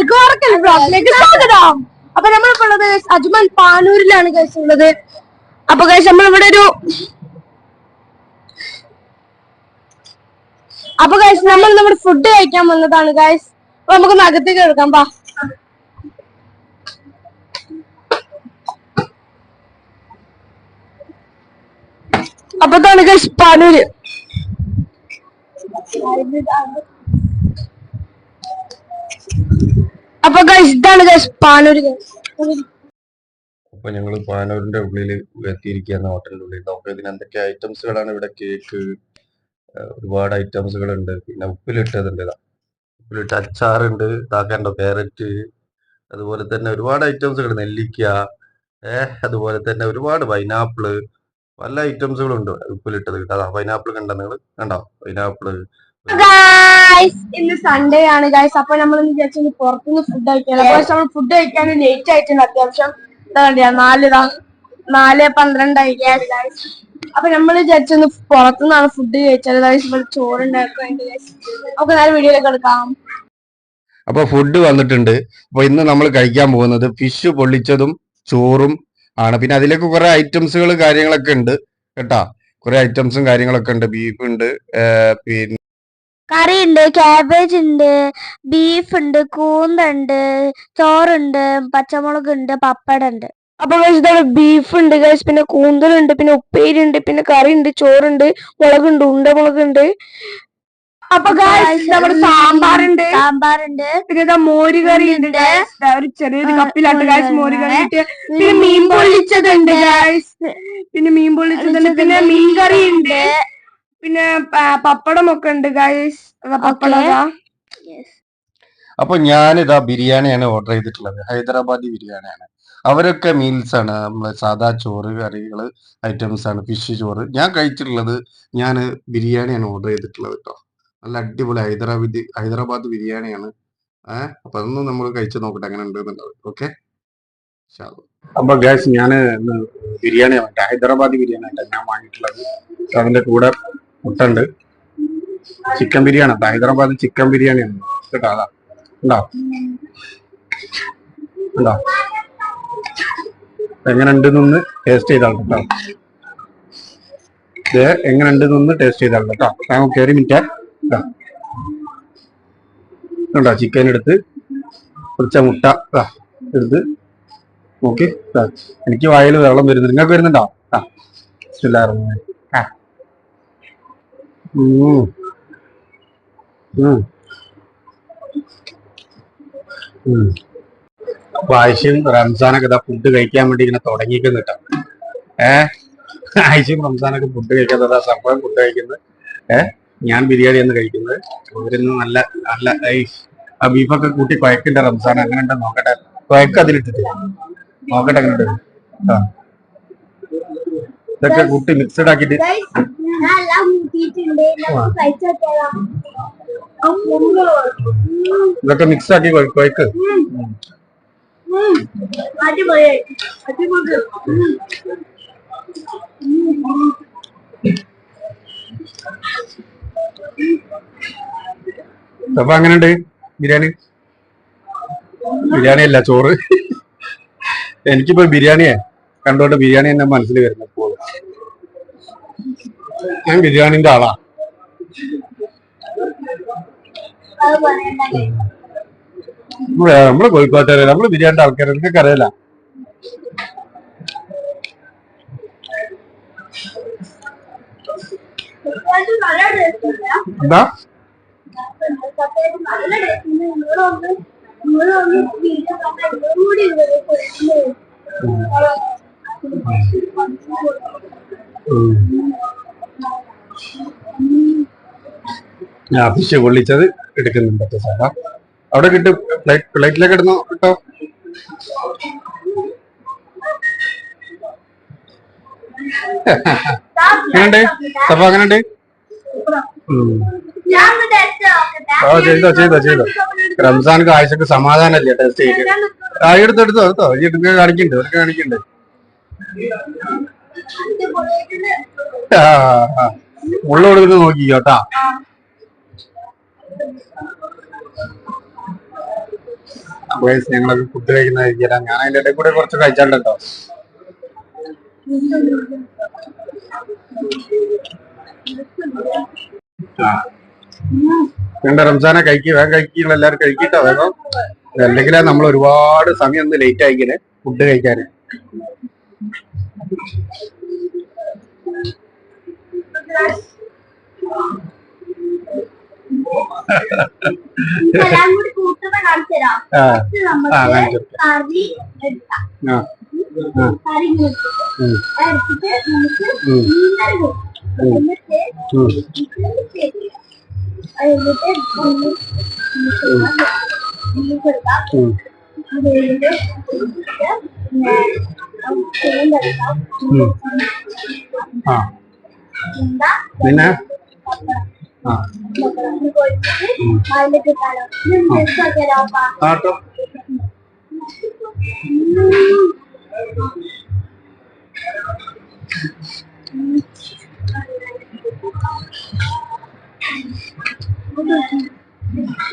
എല്ലാവർക്കും ബ്ലോഗിലേക്ക് സ്വാഗതം. അപ്പൊ നമ്മളിപ്പോ ഉള്ളത് അജ്മൽ പാനൂരിലാണ് ഗൈസ് ഉള്ളത്. അപ്പൊ ഗൈസ് നമ്മളിവിടെ നമ്മൾ നമ്മുടെ ഫുഡ് കഴിക്കാൻ വന്നതാണ് ഗൈസ്. അപ്പൊ നമുക്ക് അകത്തേക്ക് എടുക്കാം. പാ അപ്പൊ ഇതാണ് ഗൈസ് പാനൂര്. അപ്പൊ ഗൈസ് ഇതാണ് ഗൈസ് പാനൂര് ഗൈസ്. അപ്പൊ ഞങ്ങള് പാനൂരിന്റെ ഉള്ളിൽ എത്തിയിരിക്കുന്ന ഹോട്ടലിന്റെ ഉള്ളിൽ നോക്കാം ഇതിന് എന്തൊക്കെ ഐറ്റംസുകളാണ്. ഇവിടെ കേക്ക്, ഒരുപാട് ഐറ്റംസുകൾ ഉണ്ട്. പിന്നെ ഉപ്പിലിട്ടതുണ്ട്, ഉപ്പിലിട്ട അച്ചാറുണ്ട്, ഇതാക്കണ്ടോ ക്യാരറ്റ്, അതുപോലെ തന്നെ ഒരുപാട് ഐറ്റംസുകൾ, നെല്ലിക്ക, അതുപോലെ തന്നെ ഒരുപാട് പൈനാപ്പിള്, പല ഐറ്റംസുകളുണ്ട്. ഉപ്പിലിട്ടത് കിട്ടാ, പൈനാപ്പിൾ കണ്ടോ നിങ്ങൾ? കണ്ടോ പൈനാപ്പിള്? ഇന്ന് സൺഡേ ആണ് ഗൈസ്. അപ്പൊ നമ്മൾ വിചാരിച്ചു പുറത്തുനിന്ന് ഫുഡ് കഴിക്കാൻ. അപ്പൊ നമ്മൾ ഫുഡ് കഴിക്കാൻ ലേറ്റ് ആയിട്ടുണ്ട്. അത്യാവശ്യം 4:12 ഗൈസ്. അപ്പൊ നമ്മൾ വിചാരിച്ചു പുറത്തുനിന്നാണ് ഫുഡ് കഴിച്ചത് ഗൈസ്. ഇവിടെ ചോറുണ്ടാക്കുന്നുണ്ട് ഗൈസ്. നമുക്ക് നേരെ വീഡിയോയിലേക്ക് എടുക്കാം. അപ്പൊ ഫുഡ് വന്നിട്ടുണ്ട്. അപ്പൊ ഇന്ന് നമ്മൾ കഴിക്കാൻ പോകുന്നത് ഫിഷ് പൊള്ളിച്ചതും ചോറും ആണ്. പിന്നെ അതിലേക്ക് കുറെ ഐറ്റംസുകൾ കാര്യങ്ങളൊക്കെ ഉണ്ട് കേട്ടാ. കുറെ ഐറ്റംസും കാര്യങ്ങളൊക്കെ ഉണ്ട്. ബീഫ് ഉണ്ട്, പിന്നെ കറി ഉണ്ട്, ക്യാബേജ് ഉണ്ട്, ബീഫ് ഉണ്ട്, കൂന്തുണ്ട്, ചോറുണ്ട്, പച്ചമുളക് ഉണ്ട്, പപ്പടം ഉണ്ട്. അപ്പൊ ഗൈസ് ഇതാണ് ബീഫ് ഉണ്ട് ഗൈസ്, പിന്നെ കൂന്തലുണ്ട്, പിന്നെ ഉപ്പേരി ഉണ്ട്, പിന്നെ കറി ഉണ്ട്, ചോറുണ്ട്, മുളകുണ്ട്, ഉണ്ടമുളകുണ്ട്. അപ്പൊ ഗൈസ് നമ്മുടെ സാമ്പാറുണ്ട്, പിന്നെ മോര് കറി ഉണ്ട് ഗൈസ്. ഒരു ചെറിയൊരു കപ്പിലാട്ട് ഗൈസ് മോര് കറി ഇട്ട്. പിന്നെ മീൻ പൊള്ളിച്ചതുണ്ട് ഗൈസ്, പിന്നെ മീൻ പൊള്ളിച്ചതുണ്ട്, പിന്നെ മീൻ കറി ഉണ്ട്, പിന്നെ പപ്പടം ഒക്കെ ഉണ്ട് ഗൈസ്. പപ്പടം. അപ്പൊ ഞാനിതാ ബിരിയാണിയാണ് ഓർഡർ ചെയ്തിട്ടുള്ളത്. ഹൈദരാബാദി ബിരിയാണിയാണ്. അവരൊക്കെ മീൽസ് ആണ്. നമ്മള് സാധാ ചോറ്, കറികള്, ഐറ്റംസ് ആണ്. ഫിഷ് ചോറ്. ഞാൻ കഴിച്ചിട്ടുള്ളത്, ഞാൻ ബിരിയാണിയാണ് ഓർഡർ ചെയ്തിട്ടുള്ളത് കേട്ടോ. നല്ല അടിപൊളി ഹൈദരാബാദ് ബിരിയാണിയാണ്. അപ്പൊ അതൊന്നും നമ്മൾ കഴിച്ചു നോക്കട്ടെ എങ്ങനെ ഉണ്ട് എന്നുള്ളത്. ഓക്കെ. അപ്പൊ ഗൈസ് ഞാൻ ബിരിയാണി ഹൈദരാബാദി ബിരിയാണി ഞാൻ വാങ്ങിയിട്ടുള്ളത്. അതിന്റെ കൂടെ മുട്ട ഉണ്ട്, ചിക്കൻ ബിരിയാണി. ഹൈദരാബാദ് ചിക്കൻ ബിരിയാണിയാണ് കേട്ടോ. അതാ ഉണ്ടോ ഉണ്ടോ എങ്ങനെ ഉണ്ടെന്ന് ടേസ്റ്റ് ചെയ്താൽ കേട്ടോ. എങ്ങനെ ഉണ്ടെന്ന് ടേസ്റ്റ് ചെയ്താൽ കേട്ടോ. കയറി മിനിറ്റ് ഉണ്ടോ. ചിക്കൻ എടുത്ത് കുറച്ച മുട്ട എടുത്ത് നോക്കി. എനിക്ക് വായിൽ വെള്ളം വരുന്നുണ്ട്. നിങ്ങൾക്ക് വരുന്നുണ്ടോ? അപ്പൊ ആയിഷയും റംസാനൊക്കെ ഇതാ ഫുഡ് കഴിക്കാൻ വേണ്ടി ഇങ്ങനെ തുടങ്ങിക്കുന്നിട്ടാ. ആയിഷയും റംസാനൊക്കെ ഫുഡ് കഴിക്കാത്ത സംഭവം ഫുഡ് കഴിക്കുന്നത്. ഞാൻ ബിരിയാണിയാണ് കഴിക്കുന്നത്. ഇവരിന്ന് നല്ല നല്ല ആ ബീഫൊക്കെ കൂട്ടി കുഴക്കണ്ട റംസാൻ. അങ്ങനെ ഉണ്ടോ നോക്കട്ടെ. കുഴക്ക് അതിലിട്ടിട്ട് നോക്കട്ടെ അങ്ങനെ ഉണ്ട്. ഇതൊക്കെ കൂട്ടി മിക്സഡ് ആക്കിട്ട് ഇതൊക്കെ മിക്സ് ആക്കി കുഴക്ക്. അപ്പൊ അങ്ങനെയുണ്ട് ബിരിയാണി. ബിരിയാണി അല്ല, ചോറ്. എനിക്കിപ്പോ ബിരിയാണിയെ കണ്ടോണ്ട് ബിരിയാണി എന്നെ മനസ്സിൽ വരുന്നത്. ഞാൻ ബിരിയാണിന്റെ ആളാ. നമ്മള് കോഴിക്കോട്ടുകാരെ, നമ്മള് ബിരിയാണിന്റെ ആൾക്കാരെ. നിങ്ങൾക്കൊക്കെ അറിയില്ല. എന്താ ഫിഷ് പൊള്ളിച്ചത് എടുക്കുന്നുണ്ട്. സാധാ അവിടെ കിട്ടും. പ്ലേറ്റിലേക്ക് ഇടുന്നു കേട്ടോ. അങ്ങനെയുണ്ട് സഭ, അങ്ങനെയുണ്ട്. ചെയ്തോ. റംസാനക്ക് ആഴ്ചക്ക് സമാധാനല്ലേ ടെസ്റ്റ് ചെയ്ത്. എടുത്തോ ഇതൊക്കെ കാണിക്കണ്ട്. ഇവർക്ക് കാണിക്കണ്ട്. മുള്ള കൊടുക്കുന്നത് നോക്കിക്കോട്ടാ. ഞങ്ങളൊക്കെ ഫുഡ് കഴിക്കുന്ന കഴിക്കാം. ഞാൻ അതിന്റെ ഇടയിൽ കൂടെ കുറച്ച് കഴിച്ചാലുണ്ടോ. വേണ്ട റംസാനെ കഴിക്കുക, വേഗം കഴിക്കുക, എല്ലാവരും കഴിക്കട്ടോ വേഗം. അല്ലെങ്കിൽ നമ്മൾ ഒരുപാട് സമയം ഒന്ന് ലേറ്റ് ആയിക്കണേ ഫുഡ് കഴിക്കാന്. പിന്നെ ആട്ടോ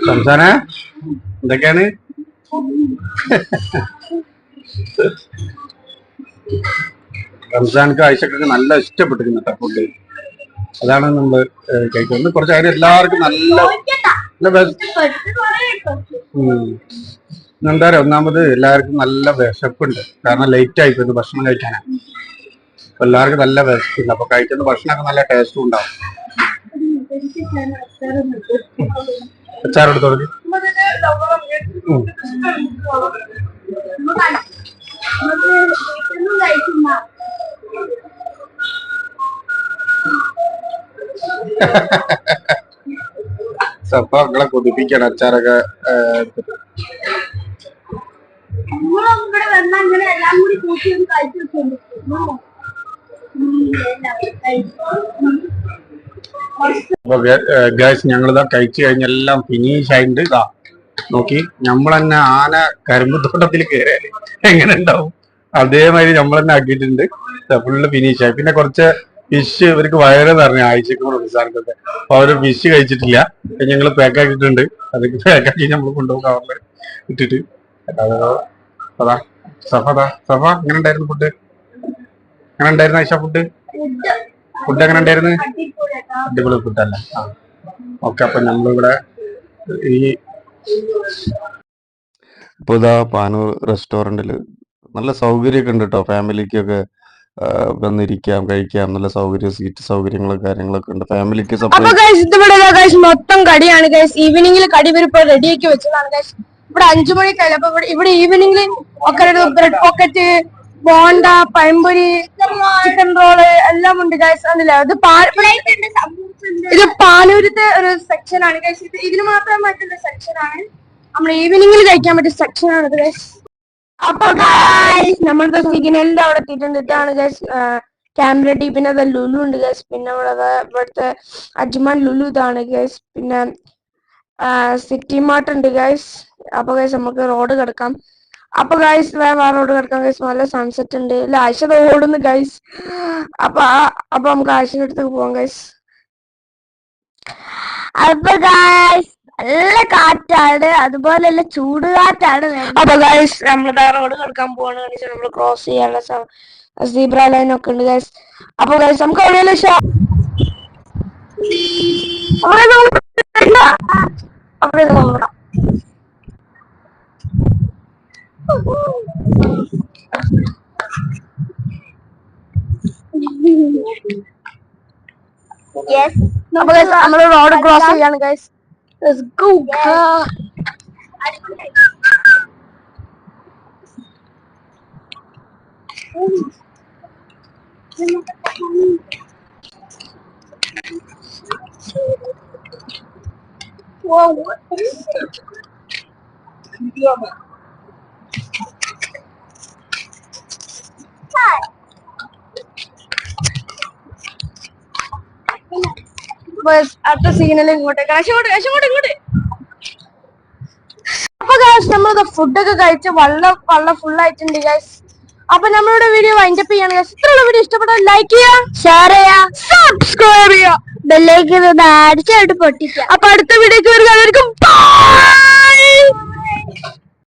സംസാന എന്തൊക്കെയാണ്? റംസാൻക്ക് ആയിഷക്കൊക്കെ നല്ല ഇഷ്ടപ്പെട്ടിരുന്നു ഫുഡ്. അതാണ് നമ്മള് കഴിക്കുന്നത്. കുറച്ച് കാര്യം എല്ലാവർക്കും നല്ല എന്താ പറയാ, ഒന്നാമത് എല്ലാവർക്കും നല്ല വിശപ്പുണ്ട്. കാരണം ലേറ്റ് ആയിപ്പോയി ഭക്ഷണം കഴിക്കാനാണ്. അപ്പൊ എല്ലാവർക്കും നല്ല വിശപ്പുണ്ട്. അപ്പൊ കഴിക്കുന്ന ഭക്ഷണമൊക്കെ നല്ല ടേസ്റ്റും ഉണ്ടാവും. അച്ചാറെടുത്ത് തുടങ്ങി സഫകളെ കൊതിപ്പിക്കണം അച്ചാറൊക്കെ ഗൈസ് ഞങ്ങളിതാ കഴിച്ചു കഴിഞ്ഞെല്ലാം ഫിനിഷ് ആയിട്ട് ഇതാ നോക്കി. നമ്മൾ തന്നെ ആന കരിമ്പ് തോട്ടത്തിൽ കയറിയാല് എങ്ങനെ ഉണ്ടാവും അതേമാതിരി നമ്മൾ തന്നെ ആക്കിയിട്ടുണ്ട്. ഫുള്ള് ഫിനിഷ് ആയി. പിന്നെ കുറച്ച് ഫിഷ് ഇവർക്ക് വയറ് നിറഞ്ഞു ആഴ്ചക്ക് സാധനത്തൊക്കെ. അപ്പൊ അവര് ഫിഷ് കഴിച്ചിട്ടില്ല. ഞങ്ങൾ പാക്കാക്കിയിട്ടുണ്ട്. അതൊക്കെ പാക്കാക്കി നമ്മൾ കൊണ്ടുപോകും കവറില് ഇട്ടിട്ട്. അതാ സഫ എങ്ങനെ ഉണ്ടായിരുന്നു ഫുഡ്? എങ്ങനെ ഉണ്ടായിരുന്നു ആയിഷ ഫുഡ്? ഫുഡ് എങ്ങനെ ഉണ്ടായിരുന്നു? അടിപൊളി ഫുഡല്ല. ഓക്കെ, അപ്പൊ നമ്മളിവിടെ ഈ ഇപ്പൊ ഇതാ പാനൂർ റെസ്റ്റോറന്റിൽ നല്ല സൗകര്യമൊക്കെ ഉണ്ട് കേട്ടോ. ഫാമിലിക്കൊക്കെ വന്നിരിക്കാം, കഴിക്കാം. നല്ല സൗകര്യം, സീറ്റ് സൗകര്യങ്ങളും കാര്യങ്ങളൊക്കെ ഉണ്ട് ഫാമിലിക്ക്. അപ്പൊ ഗൈസ് ഇവിടെ മൊത്തം കടിയാണ് ഗൈസ്. ഈവനിങ്ങിൽ കടി ഇവരിപ്പോ റെഡിയാക്കി വെച്ചതാണ് ഗൈസ്. ഇവിടെ 5 മണിക്കായി. അപ്പൊ ഇവിടെ ഈവനിങ്ങിൽ ഒക്കെ ബ്രെഡ് പോക്കറ്റ്, ബോണ്ട, പഴംപൊരി, ചിക്കൻ റോള് എല്ലാം ഉണ്ട് ഗൈസ്. അതില്ല ഇത് പാനൂരത്തെ ഒരു സെക്ഷൻ ആണ് ഗൈസ്. ഇതിന് മാത്രം പറ്റുന്ന സെക്ഷൻ ആണ്. നമ്മൾ ഈവനിങ്ങിൽ കഴിക്കാൻ പറ്റിയ സെക്ഷൻ ആണ് ഇത് ഗൈസ്. അപ്പൊ ഗൈസ് നമ്മളുടെ സിഗ്നലിന്റെ അവിടെ എത്തിയിട്ടുണ്ട്. ഇതാണ് ഗൈസ് ക്യാമറ ടീ. പിന്നെ അത് ലുലു ഉണ്ട് ഗൈസ്. പിന്നെ ഇവിടുത്തെ അജ്മാൻ ലുലു ഇതാണ് ഗൈസ്. പിന്നെ സിറ്റി മാർട്ട് ഉണ്ട് ഗൈസ്. അപ്പൊ ഗൈസ് നമുക്ക് റോഡ് കിടക്കാം. അപ്പൊ ഗൈസ് വേറെ റോഡ് കിടക്കാം ഗൈസ്. നല്ല സൺസെറ്റ് ഉണ്ട്. ഇല്ല ആഴ്ച ഓടുന്നു ഗൈസ്. അപ്പൊ നമുക്ക് ആഴ്ചയുടെ അടുത്തേക്ക് പോവാം ഗൈസ്. അപ്പൊ ഗൈസ് നല്ല കാറ്റാണ്, അതുപോലെ നല്ല ചൂടുകാറ്റാണ്. അപ്പൊ ഗൈസ് നമ്മളിതാ റോഡ് കിടക്കാൻ പോവാണ്. നമ്മൾ ക്രോസ് ചെയ്യാനുള്ള സീബ്ര ലൈൻ ഒക്കെ ഉണ്ട് ഗൈസ്. അപ്പൊ ഗൈസ് നമുക്ക് നമ്മള് റോഡ് ക്രോസ് ചെയ്യാണ് guys. Let's go. Whoa, what is it? Hi. അടുത്ത സീനിൽ ഇങ്ങോട്ടേക്ക് ഇങ്ങോട്ട്. അപ്പൊ ഗൈസ് നമ്മളത് ഫുഡൊക്കെ കഴിച്ച് വള്ള ഫുൾ ആയിട്ടുണ്ട് ഗൈസ്. അപ്പൊ നമ്മളുടെ വീഡിയോ വൈൻഡപ്പ് ചെയ്യാണ് ഗൈസ്. ഇത്രയുള്ള വീഡിയോ ഇഷ്ടപ്പെട്ടാൽ ലൈക്ക് ചെയ്യുക, ഷെയർ ചെയ്യുക, സബ്സ്ക്രൈബ് ചെയ്യുക, ബെല്ലൈക്കൻ ഒന്ന് അടിച്ചായിട്ട് പൊട്ടിക്കുക. അപ്പൊ അടുത്ത വീഡിയോക്ക് വരുന്നവർക്കും